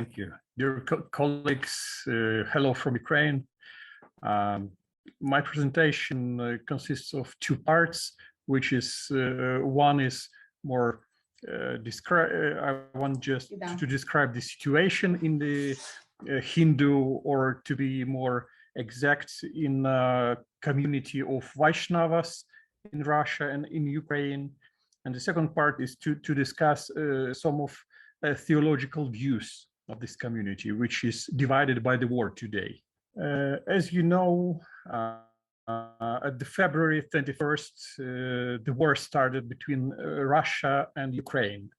Thank you. Dear colleagues, hello from Ukraine. My presentation consists of two parts, which is one is more I want just to describe the situation in the Hindu, or to be more exact, in community of Vaishnavas in Russia and in Ukraine. And the second part is to discuss some of theological views of this community, which is divided by the war today. As you know, at the February 21st, the war started between Russia and Ukraine.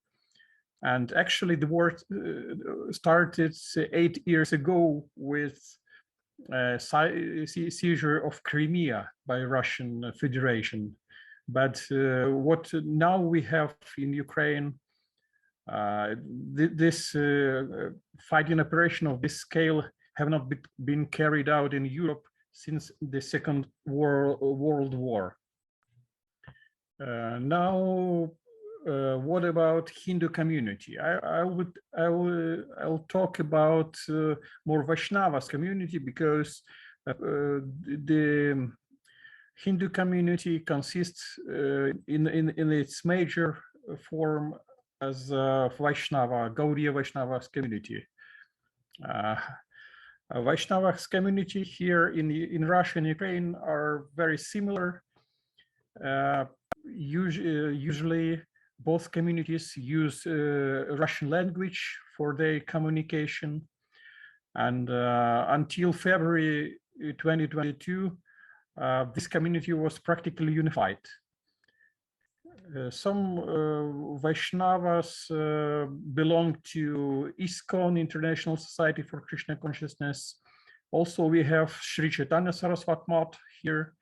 And actually the war started 8 years ago with seizure of Crimea by Russian Federation. But what now we have in Ukraine, this fighting operation of this scale have not been carried out in Europe since the Second World War. Now, what about Hindu community? I'll talk about more Vaishnavas community, because the Hindu community consists in its major form as Vaishnava, Gaudiya Vaishnava's community. Vaishnava's community here in Russia and Ukraine are very similar. Usually both communities use Russian language for their communication. And until February 2022, this community was practically unified. Some Vaishnavas belong to ISKCON, International Society for Krishna Consciousness. Also, we have Sri Chaitanya Saraswat Math here,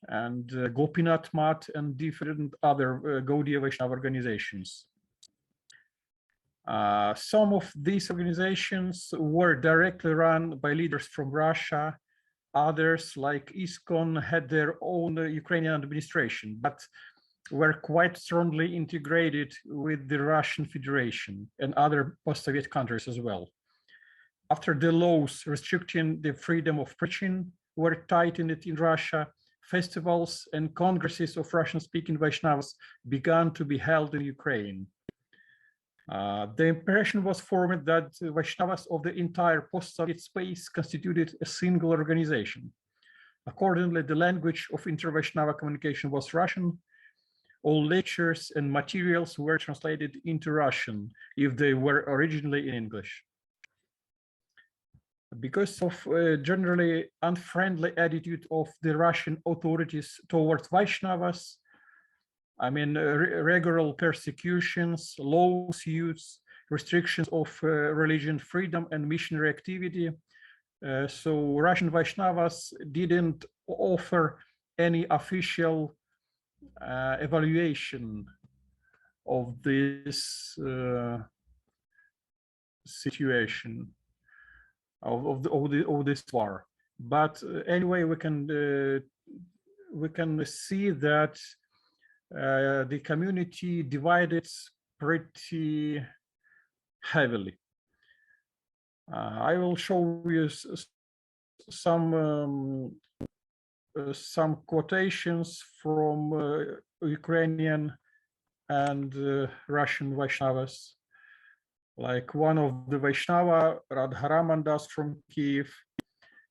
and Gopinath Math, and different other Gaudiya Vaishnava organizations. Some of these organizations were directly run by leaders from Russia. Others, like ISKCON, had their own Ukrainian administration, but were quite strongly integrated with the Russian Federation and other post-Soviet countries as well. After the laws restricting the freedom of preaching were tightened in Russia, festivals and congresses of Russian-speaking Vaishnavas began to be held in Ukraine. The impression was formed that Vaishnavas of the entire post-Soviet space constituted a single organization. Accordingly, the language of inter-Vaishnava communication was Russian. All lectures and materials were translated into Russian if they were originally in English. Because of a generally unfriendly attitude of the Russian authorities towards Vaishnavas, I mean, regular persecutions, lawsuits, restrictions of religion freedom and missionary activity. So Russian Vaishnavas didn't offer any official evaluation of this situation of this war. But anyway, we can see that the community divided pretty heavily. I will show you some quotations from Ukrainian and Russian Vaishnavas. Like one of the Vaishnava Radha from Kyiv,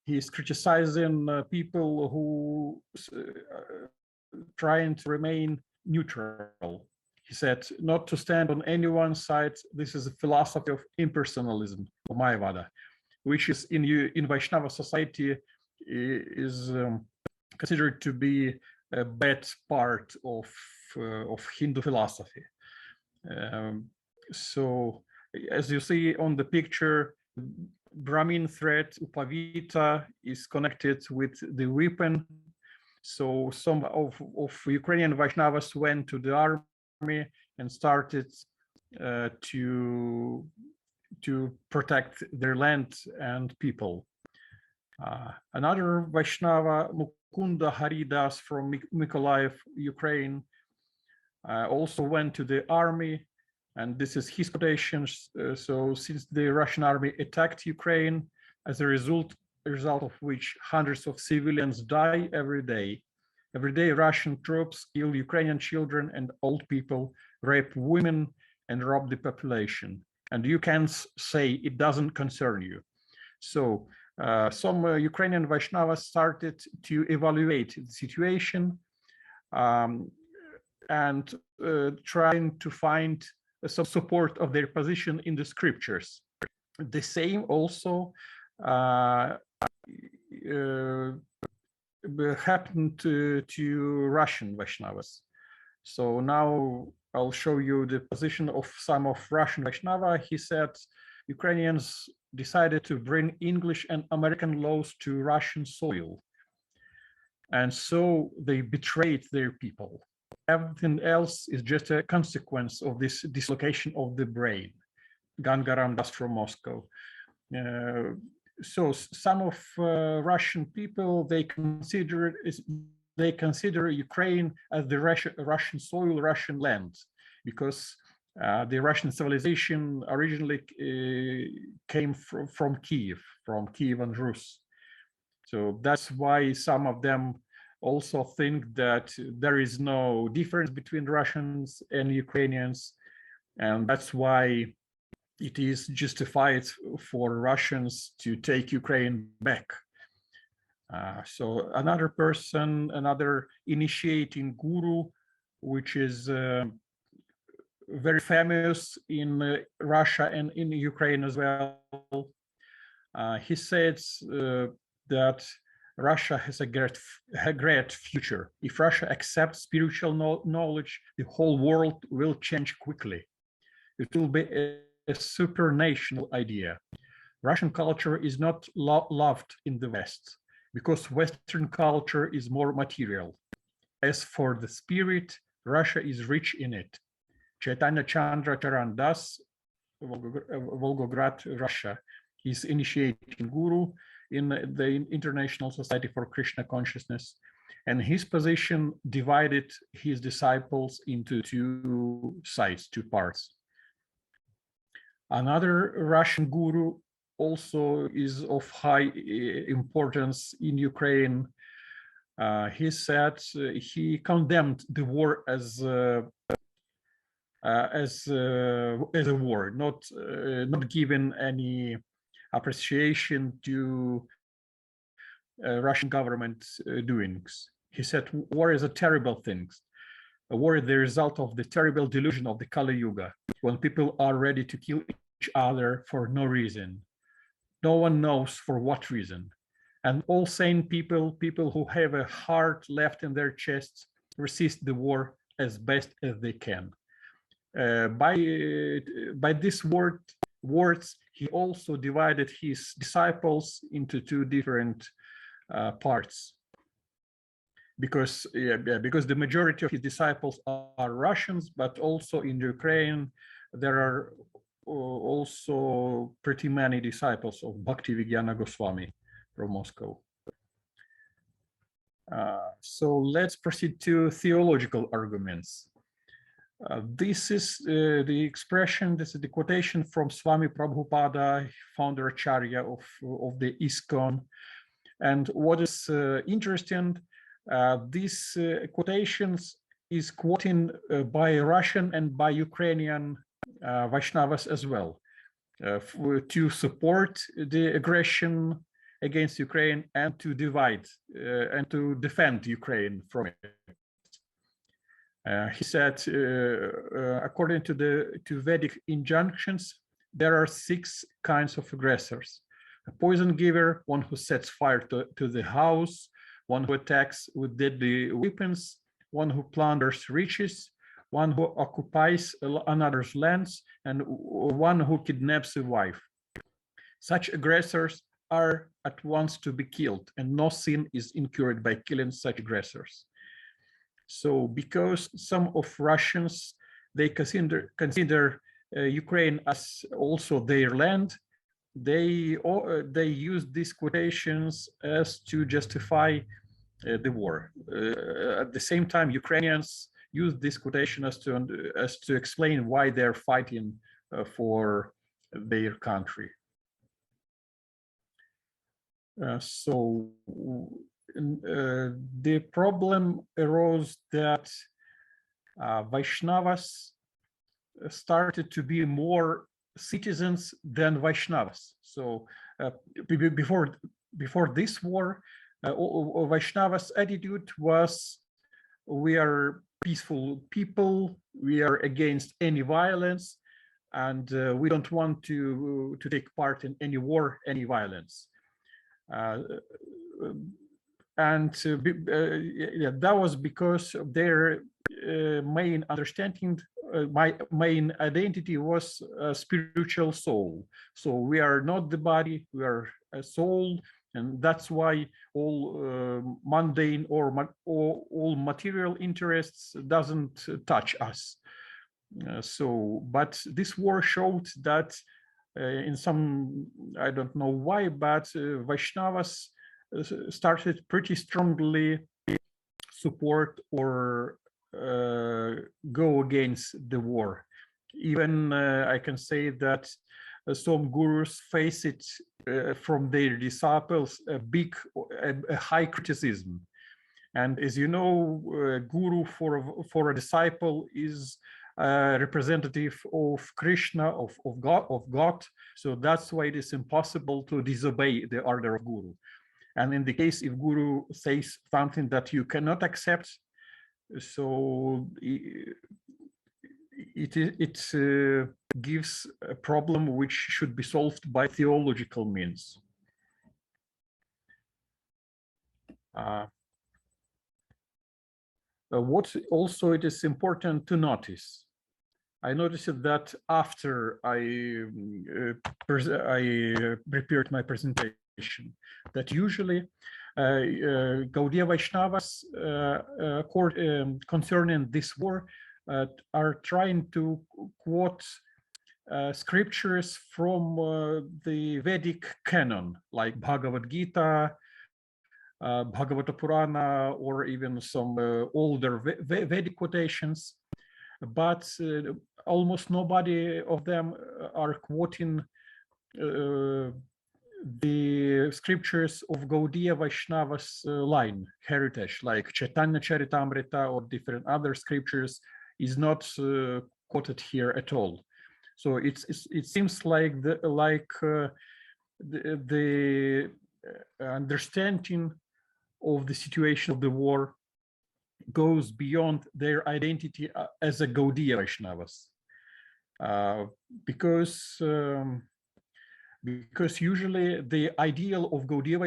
he is criticizing people who trying to remain neutral. He said, not to stand on anyone's side. This is a philosophy of impersonalism, or Mayavada, which is in Vaishnava society is considered to be a bad part of Hindu philosophy. So, as you see on the picture, Brahmin thread Upavita is connected with the weapon. So some of Ukrainian Vaishnavas went to the army and started to protect their land and people. Another Vaishnava, Mukunda Haridas from Mykolaiv, Ukraine, also went to the army And this is his quotations. So since the Russian army attacked Ukraine, as a result of which hundreds of civilians die every day. Every day, Russian troops kill Ukrainian children and old people, rape women, and rob the population. And you can't say it doesn't concern you. So some Ukrainian Vaishnavas started to evaluate the situation and trying to find some support of their position in the scriptures. The same also happened to Russian Vaishnavas. So now I'll show you the position of some of Russian Vaishnava. He said Ukrainians decided to bring English and American laws to Russian soil. And so they betrayed their people. Everything else is just a consequence of this dislocation of the brain. Gangaram Das from Moscow. So some of Russian people, they consider Ukraine as the Russian soil, Russian land, because the Russian civilization originally came from Kyiv and Rus. So that's why some of them also think that there is no difference between Russians and Ukrainians, and that's why it is justified for Russians to take Ukraine back. So another person, another initiating guru, which is very famous in Russia and in Ukraine as well, he says that Russia has a great future. If Russia accepts spiritual knowledge, the whole world will change quickly. It will be a supranational idea. Russian culture is not loved in the West because Western culture is more material. As for the spirit, Russia is rich in it. Chaitanya Chandra Charan Das, Volgograd, Russia, is initiating guru in the International Society for Krishna Consciousness, and his position divided his disciples into two sides, two parts. Another Russian guru also is of high importance in Ukraine. He said he condemned the war as a war, not given any appreciation to Russian government doings. He said war is a terrible thing. A war is the result of the terrible delusion of the Kali Yuga, when people are ready to kill each other for no reason. No one knows for what reason. And all sane people who have a heart left in their chests, resist the war as best as they can. By these words, he also divided his disciples into two different parts. Because the majority of his disciples are Russians, but also in Ukraine, there are also pretty many disciples of Bhaktivigyana Goswami from Moscow. So let's proceed to theological arguments. This is the expression, this is the quotation from Swami Prabhupada, founder Acharya of the ISKCON. And what is interesting, these quotations is quoting by Russian and by Ukrainian Vaishnavas as well, to support the aggression against Ukraine and to divide and to defend Ukraine from it. He said, according to Vedic injunctions, there are 6 kinds of aggressors: a poison giver, one who sets fire to the house, one who attacks with deadly weapons, one who plunders riches, one who occupies another's lands, and one who kidnaps a wife. Such aggressors are at once to be killed, and no sin is incurred by killing such aggressors. So because some of Russians, they consider Ukraine as also their land, they use these quotations as to justify the war. At the same time, Ukrainians use this quotation as to explain why they're fighting for their country. So the problem arose that Vaishnavas started to be more citizens than Vaishnavas. So before this war, Vaishnavas' attitude was, we are peaceful people, we are against any violence, and we don't want to take part in any war, any violence. That was because their main understanding, my main identity was a spiritual soul. So we are not the body, we are a soul, and that's why all mundane or all material interests doesn't touch us. But this war showed that in some, I don't know why, but Vaishnavas started pretty strongly support or go against the war. Even I can say that some gurus face it from their disciples a high criticism. And as you know, guru for a disciple is a representative of Krishna, of God. So that's why it is impossible to disobey the order of guru. And in the case if guru says something that you cannot accept, so it gives a problem which should be solved by theological means. What also it is important to notice, I noticed that after I prepared my presentation, that usually Gaudiya Vaishnavas concerning this war are trying to quote scriptures from the Vedic canon, like Bhagavad Gita, Bhagavata Purana, or even some older Vedic quotations. But almost nobody of them are quoting the scriptures of Gaudiya Vaishnava's line, heritage, like Chaitanya Charitamrita or different other scriptures is not quoted here at all. So it seems like the understanding of the situation of the war goes beyond their identity as a Gaudiya Vaishnavas, because usually the ideal of Gaudiya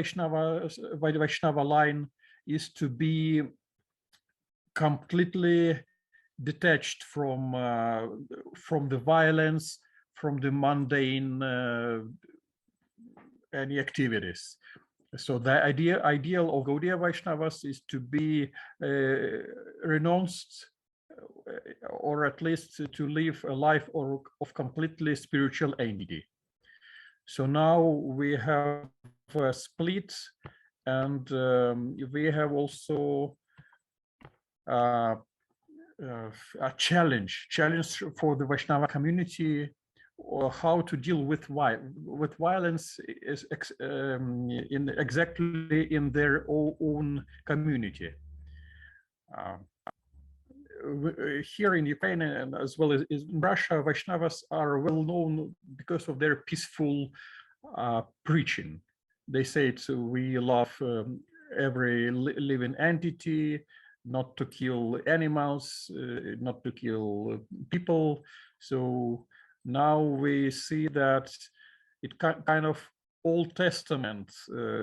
Vaishnava line is to be completely detached from the violence, from the mundane any activities. So the ideal of Gaudiya Vaishnavas is to be renounced, or at least to live a life of completely spiritual entity. So now we have a split, and we have also a challenge for the Vaishnava community, or how to deal with violence is exactly in their own community. Here in Ukraine and as well as in Russia, Vaishnavas are well known because of their peaceful preaching. They say we love every living entity, not to kill animals, not to kill people. So now we see that it kind of Old Testament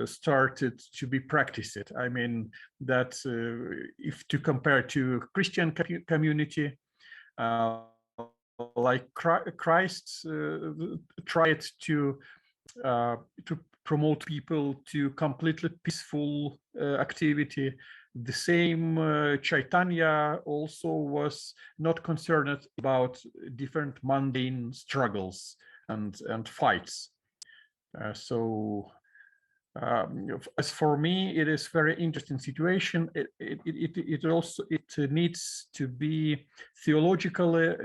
started to be practiced. I mean that if to compare to Christian community, like Christ tried to promote people to completely peaceful activity. The same Chaitanya also was not concerned about different mundane struggles and fights. So As for me, it is very interesting situation. It also needs to be theologically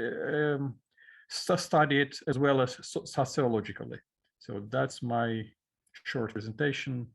studied as well as sociologically. So that's my short presentation.